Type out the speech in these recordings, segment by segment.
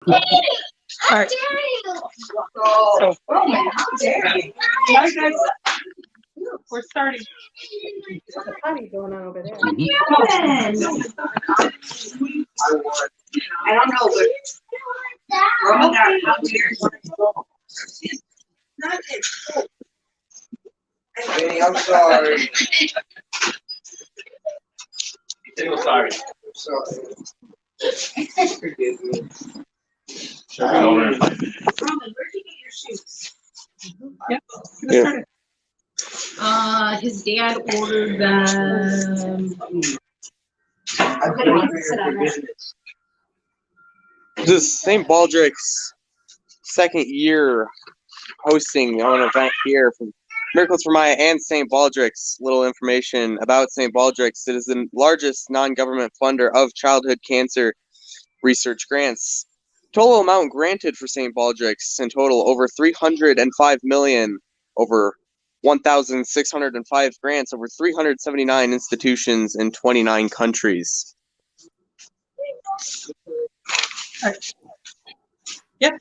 All right. So, guys, we're starting. There's a party going on over there. I don't know, but Roman got out here. Hey, I'm sorry. I'm sorry. Forgive me. She'll be over in 5 minutes. Roman, where'd you get your shoes? Yep. Yeah. His dad ordered them. I pray for your forgiveness. This is St. Baldrick's second year hosting an event here from Miracles for Maya and St. Baldrick's. Little information about St. Baldrick's. It is the largest non-government funder of childhood cancer research grants. Total amount granted for St. Baldrick's in total over 305 million, over 1,605 grants, over 379 institutions in 29 countries. All right. Yep.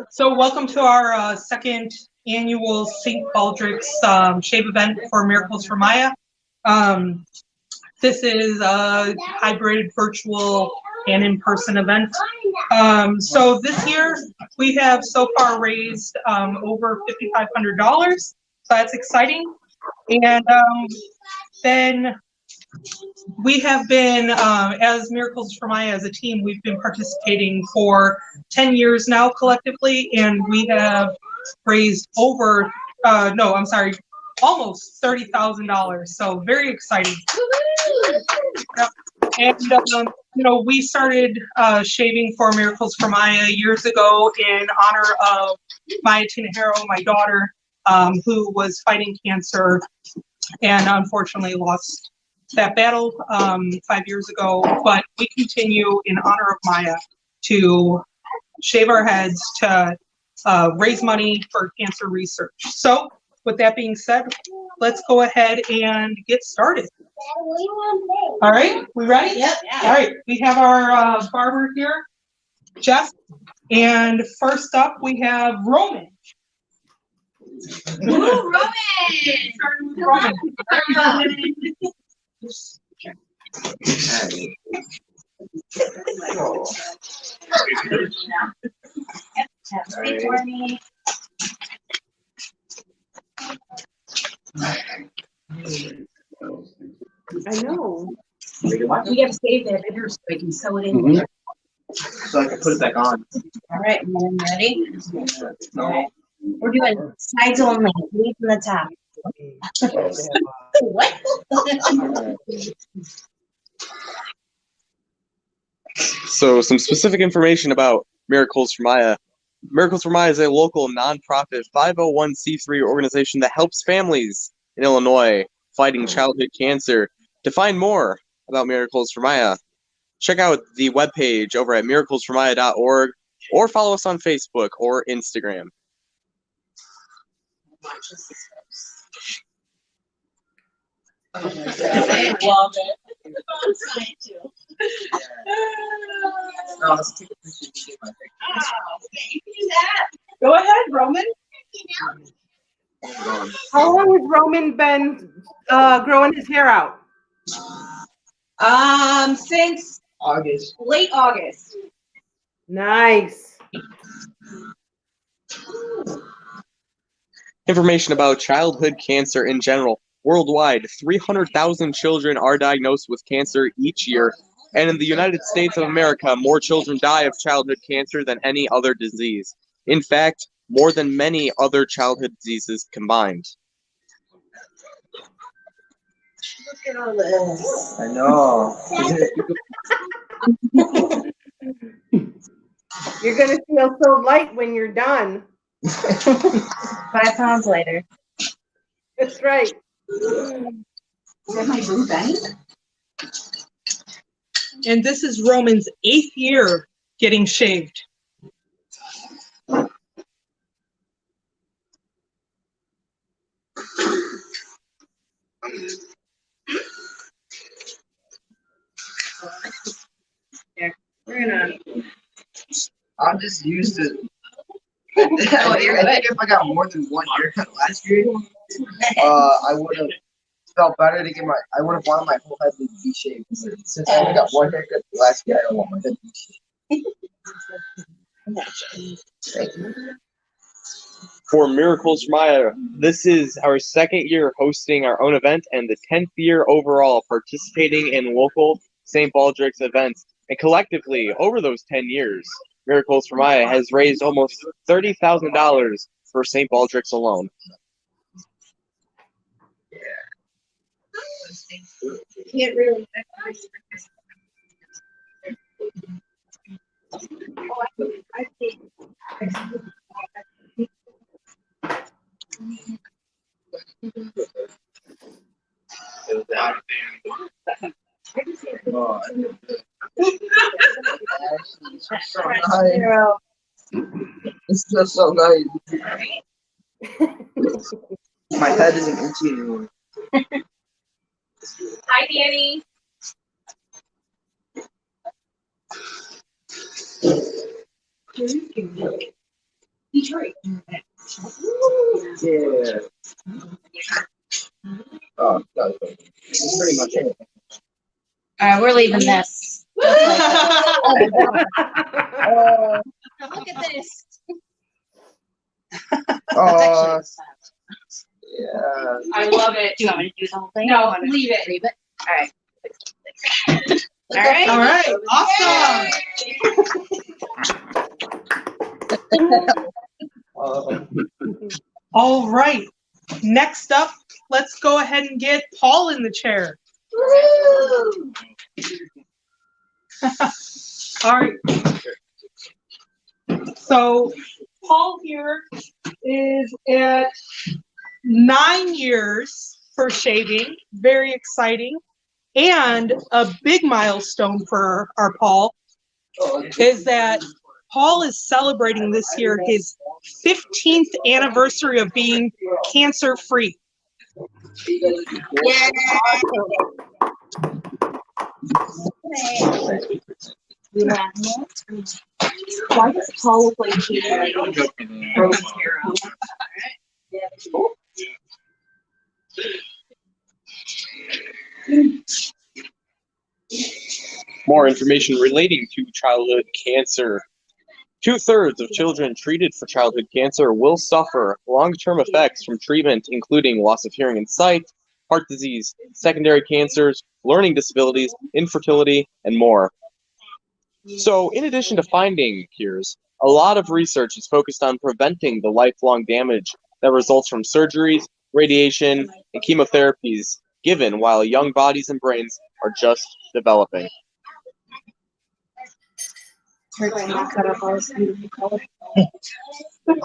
So welcome to our second annual St. Baldrick's Shave event for Miracles for Maya. This is a hybrid virtual and in-person event. So this year we have so far raised over $5,500. So that's exciting. And then we have been, as Miracles for Maya as a team, we've been participating for 10 years now collectively, and we have raised over, almost $30,000. So very exciting. Yep. And, we started shaving for Miracles for Maya years ago in honor of Maya Tinajero, my daughter, who was fighting cancer and unfortunately lost that battle 5 years ago. But we continue in honor of Maya to shave our heads to raise money for cancer research. So with that being said, let's go ahead and get started. All right, we ready? Yep. All right, we have our barber here, Jess, and first up we have Roman. Woo, Roman! Starting with Roman. Wait for me. I know. We gotta save that here so I can sew it in here. So I can put it back on. All right, I'm ready. All right. We're doing sides only. Leave from the top. What? So some specific information about Miracles for Maya. Miracles for Maya is a local nonprofit 501c3 organization that helps families in Illinois fighting childhood cancer. To find more about Miracles for Maya, check out the webpage over at miraclesformaya.org or follow us on Facebook or Instagram. Love it. Go ahead, Roman. How long has Roman been growing his hair out? Since August. late August. Nice. Information about childhood cancer in general. Worldwide, 300,000 children are diagnosed with cancer each year, and in the United States of America, more children die of childhood cancer than any other disease. In fact, more than many other childhood diseases combined. Look at all this. I know. You're gonna feel so light when you're done. 5 pounds later. That's right. Is that my blue bag? And this is Roman's 8th year getting shaved. We're gonna I'm just used to. I think if I got more than one haircut last year, I would have felt better to get my. I would have wanted my whole head to be shaved. Since I only got one haircut last year, I don't want my head to be shaved. Thank you. For Miracles from Maya, this is our second year hosting our own event and the 10th year overall participating in local St. Baldrick's events. And collectively, over those 10 years, Miracles from Maya has raised almost $30,000 for St. Baldrick's alone. Can't really. It's just so nice. My head isn't itchy anymore. Hi, Danny. Detroit. Yeah. Oh, that's pretty much it. All right, we're leaving this. Oh, Look at this. Oh, yeah. I love it. Do you want me to do the whole thing? No, leave it. Leave it. All right. All right. All right, awesome. All right. Next up, let's go ahead and get Paul in the chair. All right. So Paul here is at 9 years for shaving. Very exciting. And a big milestone for our Paul is that Paul is celebrating this year his 15th anniversary of being cancer-free. Yeah. Why does Paul look like he broke his hair out? More information relating to childhood cancer. 2/3 of children treated for childhood cancer will suffer long-term effects from treatment, including loss of hearing and sight, heart disease, secondary cancers, learning disabilities, infertility, and more. So, in addition to finding cures, a lot of research is focused on preventing the lifelong damage that results from surgeries, radiation, and chemotherapies given while young bodies and brains are just developing. We're going to cut off all this beautiful color. I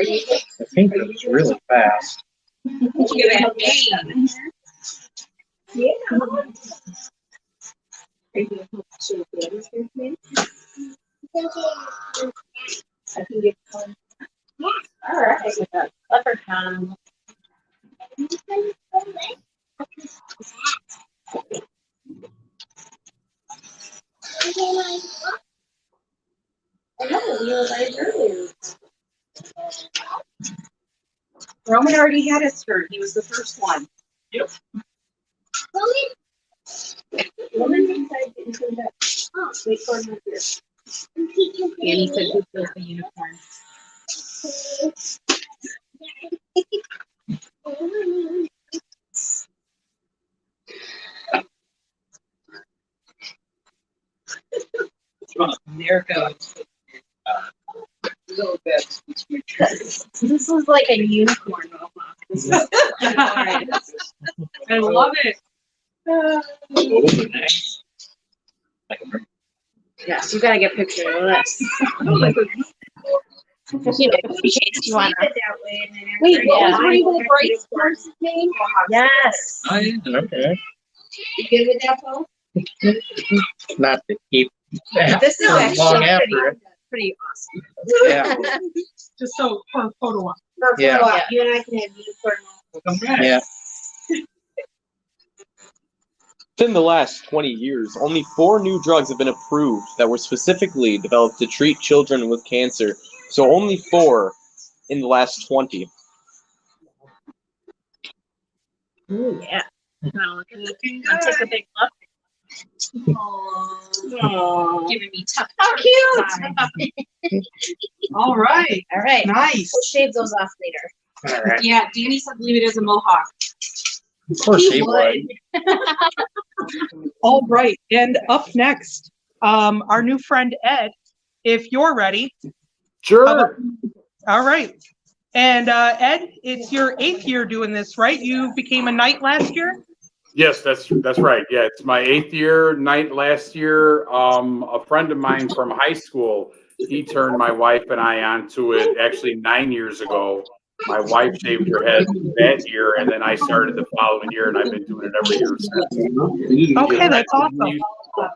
think it's really fast. Look at that name. Yeah. I can get one. All right. Leprechaun. I know, we realized earlier. Roman already had his skirt. He was the first one. Woman inside getting turned up. Oh, wait for him here. And he said he feels the unicorn. There goes. This is like a unicorn almost. I love it. Yes, you gotta get pictures of this. You wanna? Wait, Yeah. what were you gonna break first name? Yes. Okay. You good with that, Paul? Not to keep This is long actually after it. pretty awesome. Yeah. Just so for a photo op. Yeah. You and I can have unicorn. Yeah. Within the last 20 years, only 4 new drugs have been approved that were specifically developed to treat children with cancer. So only 4 in the last 20. Ooh, yeah. Wanna take a big look? Oh, giving me tough. How cute. All right. All right. Nice. We'll shave those off later. All right. Yeah, Danny said leave it as a mohawk. Of course He he would. All right. And up next, our new friend Ed, if you're ready. Sure. All right. And Ed, it's your 8th year doing this, right? You became a knight last year? Yes, that's right. Yeah, it's my 8th year, night last year. A friend of mine from high school, he turned my wife and I onto it actually 9 years ago. My wife shaved her head that year, and then I started the following year, and I've been doing it every year since. Okay, that's awesome.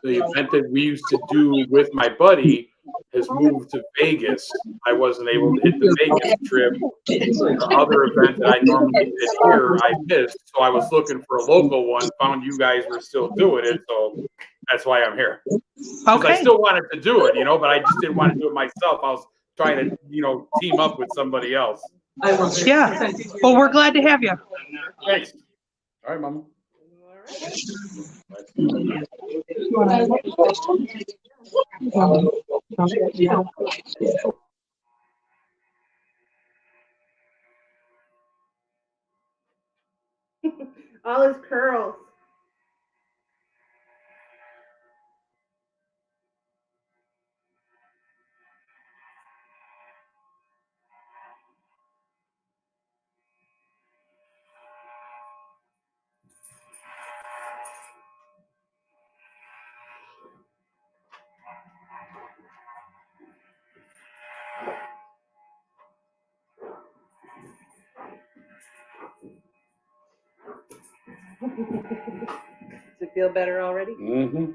The event that we used to do with my buddy has moved to Vegas. I wasn't able to hit the Vegas trip. The other event that I normally did here, I missed. So I was looking for a local one, found you guys were still doing it. So that's why I'm here. I Okay. still wanted to do it, but I just didn't want to do it myself. I was trying to, team up with somebody else. Yeah. Well, we're glad to have you. Thanks. All right, Mama. All his curls. Does it feel better already? Mm-hmm.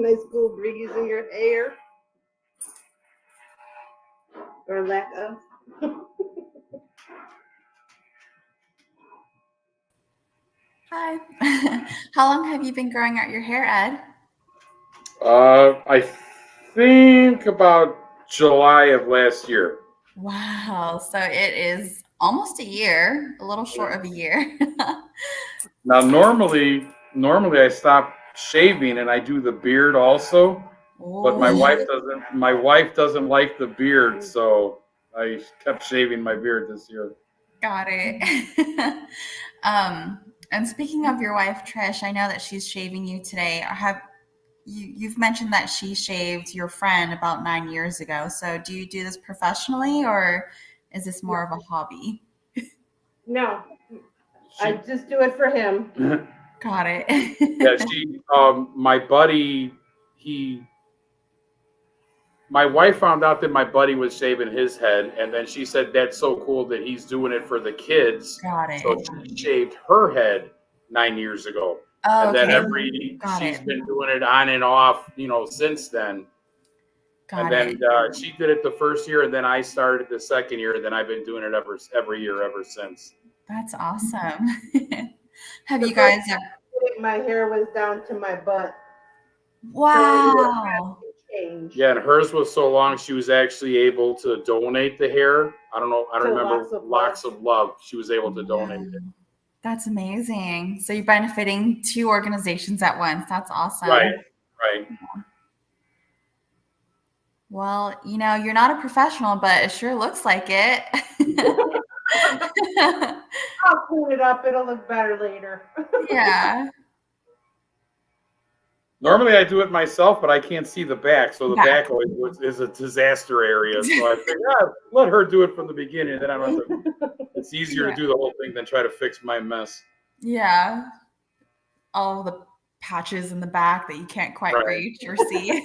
Nice cool breeze in your hair. Or lack of. Hi. How long have you been growing out your hair, Ed? I think about July of last year. Wow. So it is almost a year, a little short of a year. Now, normally I stop shaving and I do the beard also, but my wife doesn't like the beard, so I kept shaving my beard this year. Got it. And speaking of your wife, Trish, I know that she's shaving you today. You've mentioned that she shaved your friend about 9 years ago. So do you do this professionally, or is this more of a hobby? No. I just do it for him. Got it. Yeah, my buddy, my wife found out that my buddy was shaving his head, and then she said that's so cool that he's doing it for the kids. Got it. So she shaved her head 9 years ago. Oh, And then okay. she's been doing it on and off, since then. Got and then she did it the first year, and then I started the second year, and then I've been doing it every year ever since. That's awesome. Have you guys ever... My hair was down to my butt. Wow. Yeah, and hers was so long she was actually able to donate the hair. I don't remember. Locks of Love. She was able to donate it. That's amazing. So you're benefiting 2 organizations at once. That's awesome. Right. Well, you're not a professional, but it sure looks like it. I'll clean it up. It'll look better later. Yeah. Normally I do it myself, but I can't see the back, so the back always is a disaster area. So I figured, let her do it from the beginning. Then I don't have to. It's easier to do the whole thing than try to fix my mess. Yeah. All the patches in the back that you can't quite reach or see.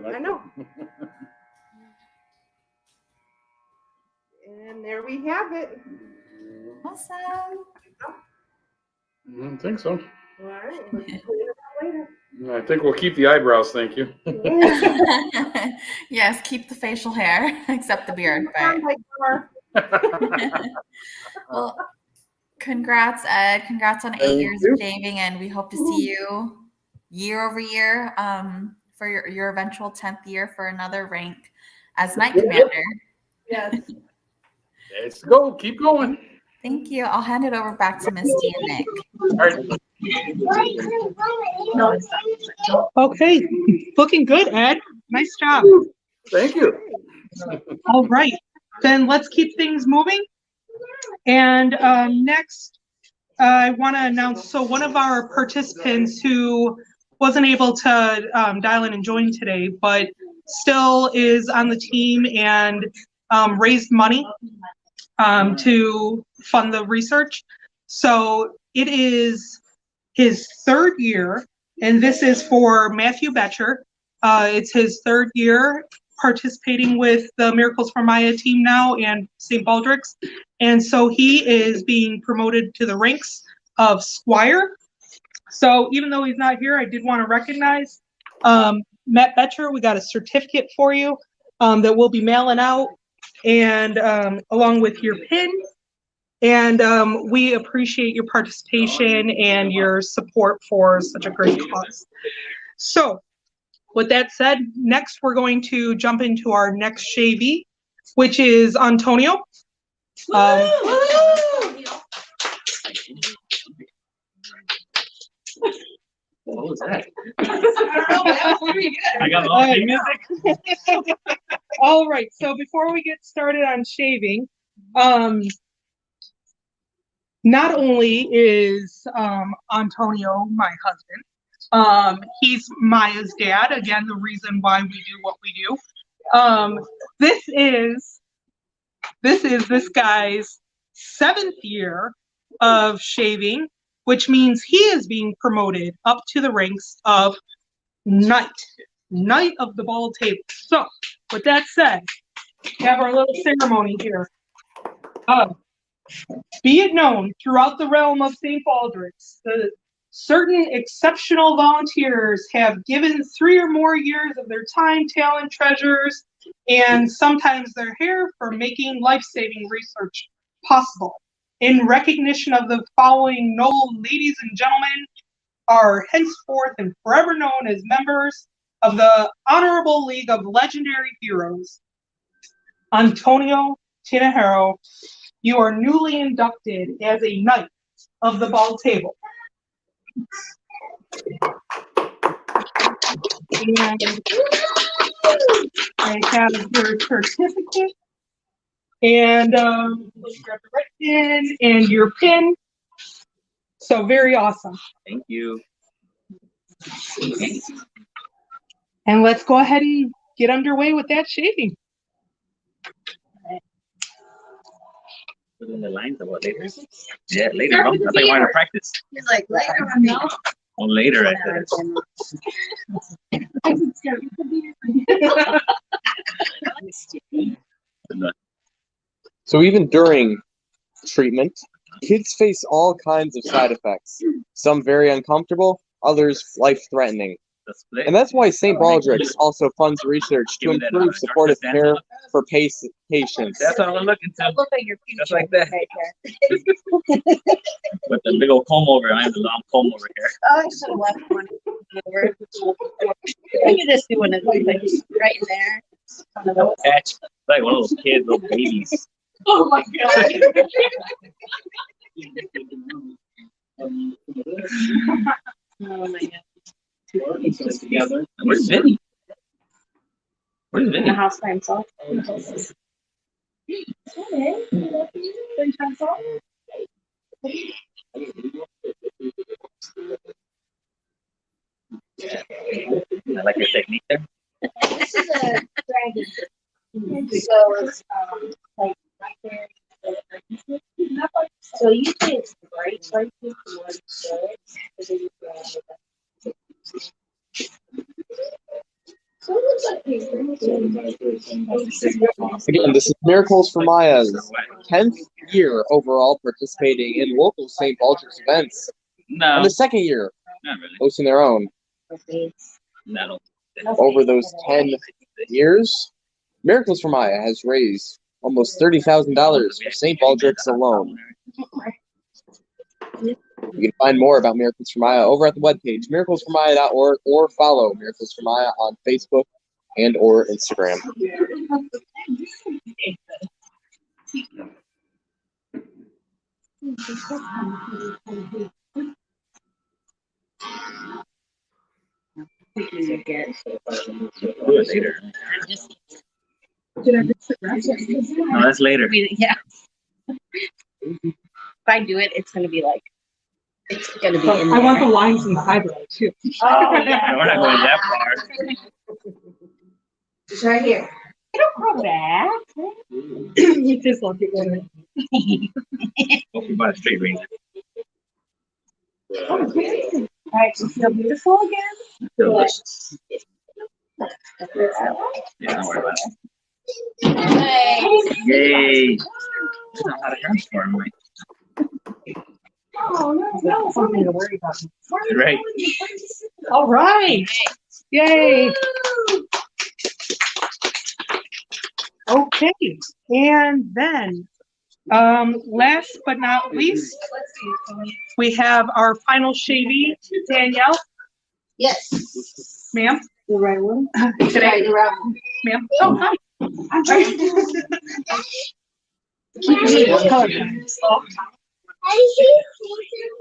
I know. And there we have it. Awesome. I think so. All right. We'll clean it up later. I think we'll keep the eyebrows, thank you. Yes, keep the facial hair, except the beard. But... Well, Congrats, Ed. Congrats on 8 Thank years you. of shaving, and we hope to see you year over year for your eventual 10th year for another rank as Knight Commander. Yes. Let's go. Keep going. Thank you. I'll hand it over back to Misty and Nick. All right. Okay, looking good, Ed. Nice job. Thank you. All right, then let's keep things moving. And next, I want to announce, so one of our participants who wasn't able to dial in and join today, but still is on the team and raised money to fund the research. So it is his third year, and this is for Matthew Betcher. It's his third year participating with the Miracles for Maya team now and St. Baldrick's. And so he is being promoted to the ranks of Squire. So even though he's not here, I did want to recognize Matt Betcher. We got a certificate for you that we'll be mailing out, and along with your pin. And we appreciate your participation and your support for such a great cause. So with that said, next we're going to jump into our next shavee, which is Antonio. What was that? I don't know, but that was pretty good. I got all the music. All right, so before we get started on shaving, not only is Antonio my husband, he's Maya's dad. Again, the reason why we do what we do. This is this guy's 7th year of shaving, which means he is being promoted up to the ranks of Knight of the Bald Table. So, with that said, we have our little ceremony here. Be it known throughout the realm of St. Baldrick's, the certain exceptional volunteers have given 3 or more years of their time, talent, treasures, and sometimes their hair for making life-saving research possible. In recognition of the following noble ladies and gentlemen are henceforth and forever known as members of the Honorable League of Legendary Heroes. Antonio Tinajero, you are newly inducted as a Knight of the Bald Table. And I have your certificate, and let's grab the right pin and your pin. So very awesome. Thank you. And let's go ahead and get underway with that shaving. Within the lines of what later? Yeah, later. Bro. I think I want to practice. He's like, later on now. On later, I said. So even during treatment, kids face all kinds of side effects. Some very uncomfortable, others life-threatening. And that's why St. Baldrick's also funds research to improve supportive care for patients. That's what I'm looking to. Look at your future. Just like that. Right there. With the big old comb over. I have the long comb over here. Oh, I should have left one over. I could just do one of those, like, right in there. One of those. Patch. Like one of those kids, little babies. Oh my god. Oh my god. Together. Where's Vinny? Where's In Vinny? the house by himself. I like your technique there. This is a dragon. So it's like right there. So usually it's bright like this one so it looks like Again, this is Miracles for Maya's 10th year overall participating in local St. Baldrick's events. No, And the 2nd year not really. hosting their own. No. Over those 10 years, Miracles for Maya has raised almost $30,000 for St. Baldrick's alone. You can find more about Miracles for Maya over at the webpage, miraclesformaya.org, or follow Miracles for Maya on Facebook and or Instagram. Do it later. No, that's later. Yeah. If I do it, it's gonna be like, it's gonna be in I want the there. lines inside there too. Oh, yeah. We're not going that far. It's right here. It'll grow back. You just look at it. Hope you buy a straight razor. All right, so feel beautiful again. Delicious. Yeah, don't worry about it. Nice. Yay! That's not how to transform, right? Oh, no, something to worry about. Right. All right. Yay. Okay. And then, last but not least, we have our final shavee, Danielle. Yes. Ma'am. The right one? Today, The right one. ma'am. Oh, hi. I'm trying to keep it color.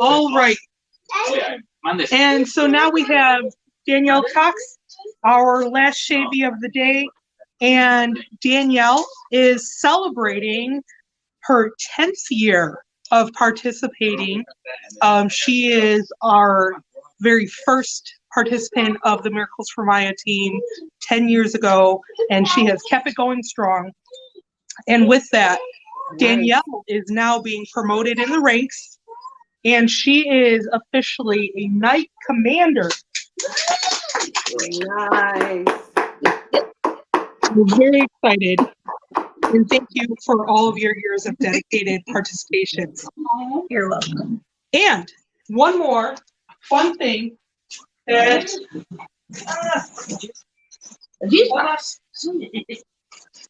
All right. And so now we have Danielle Cox, our last shavee of the day. And Danielle is celebrating her 10th year of participating. She is our very first participant of the Miracles for Maya team 10 years ago, and she has kept it going strong. And with that, Danielle is now being promoted in the ranks, and she is officially a Knight Commander. Nice. We're very excited, and thank you for all of your years of dedicated participation. You're welcome. And one more fun thing that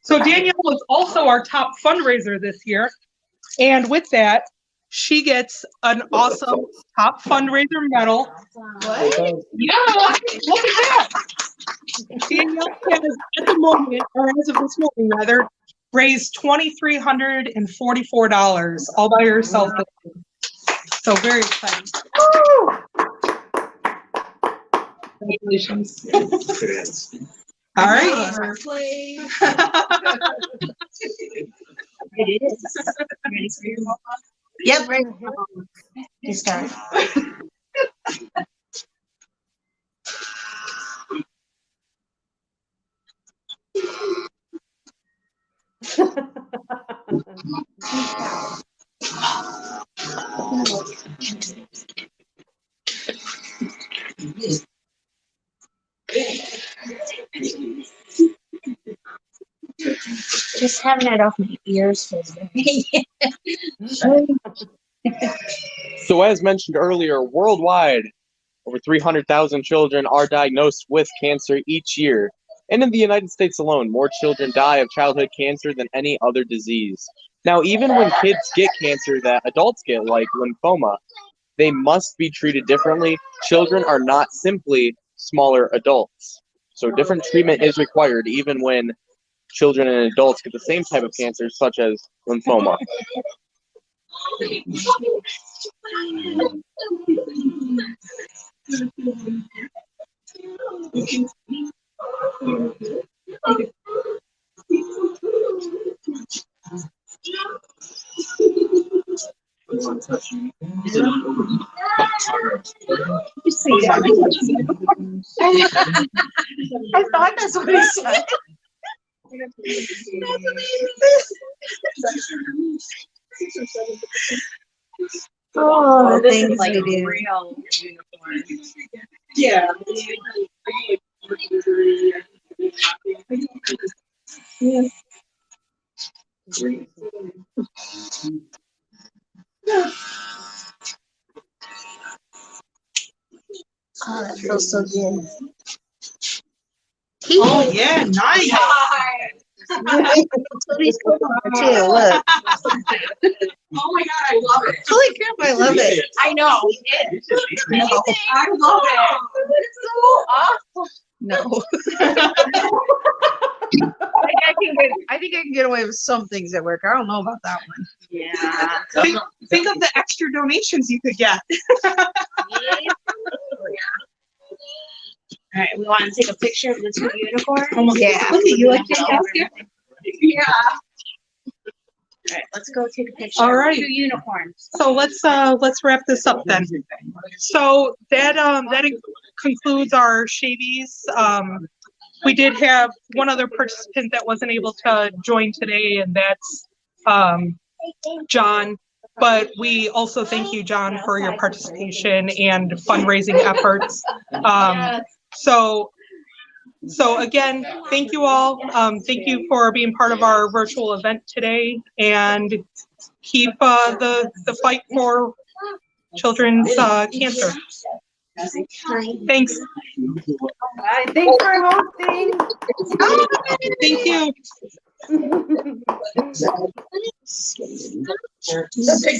so Danielle was also our top fundraiser this year, and with that, she gets an awesome top fundraiser medal. What? Yeah, look at that. Danielle has, at the moment, or as of this morning rather, raised $2,344 all by herself. So very exciting. Congratulations. All right. It is. Ready for your mom? Yep, right. You start. Just having it off my ears feels very. So as mentioned earlier, worldwide, over 300,000 children are diagnosed with cancer each year. And in the United States alone, more children die of childhood cancer than any other disease. Now, even when kids get cancer that adults get, like lymphoma, they must be treated differently. Children are not simply smaller adults. So different treatment is required even when children and adults get the same type of cancer, such as lymphoma. I thought that's what he said. Oh, this things is like we do. real uniform. Yeah. Oh, that feels so good. Oh yeah, nice. That's what he's cooking for too. Look. Oh my God, I love it. Holy crap, I love it. I know. No. I love it. It's so awesome. No. I think I can get away with some things at work. I don't know about that one. Yeah. Think of the extra donations you could get. All right, we want to take a picture of the two unicorns. Yeah. Look at you, like Yeah. All right, let's go take a picture. All of right. Two unicorns. So let's wrap this up then. So that concludes our shavies. We did have one other participant that wasn't able to join today, and that's John. But we also thank you, John, for your participation and fundraising efforts. So again, thank you all. Thank you for being part of our virtual event today, and keep the fight for children's cancer. Thanks. Bye. Thanks for hosting. Thank you.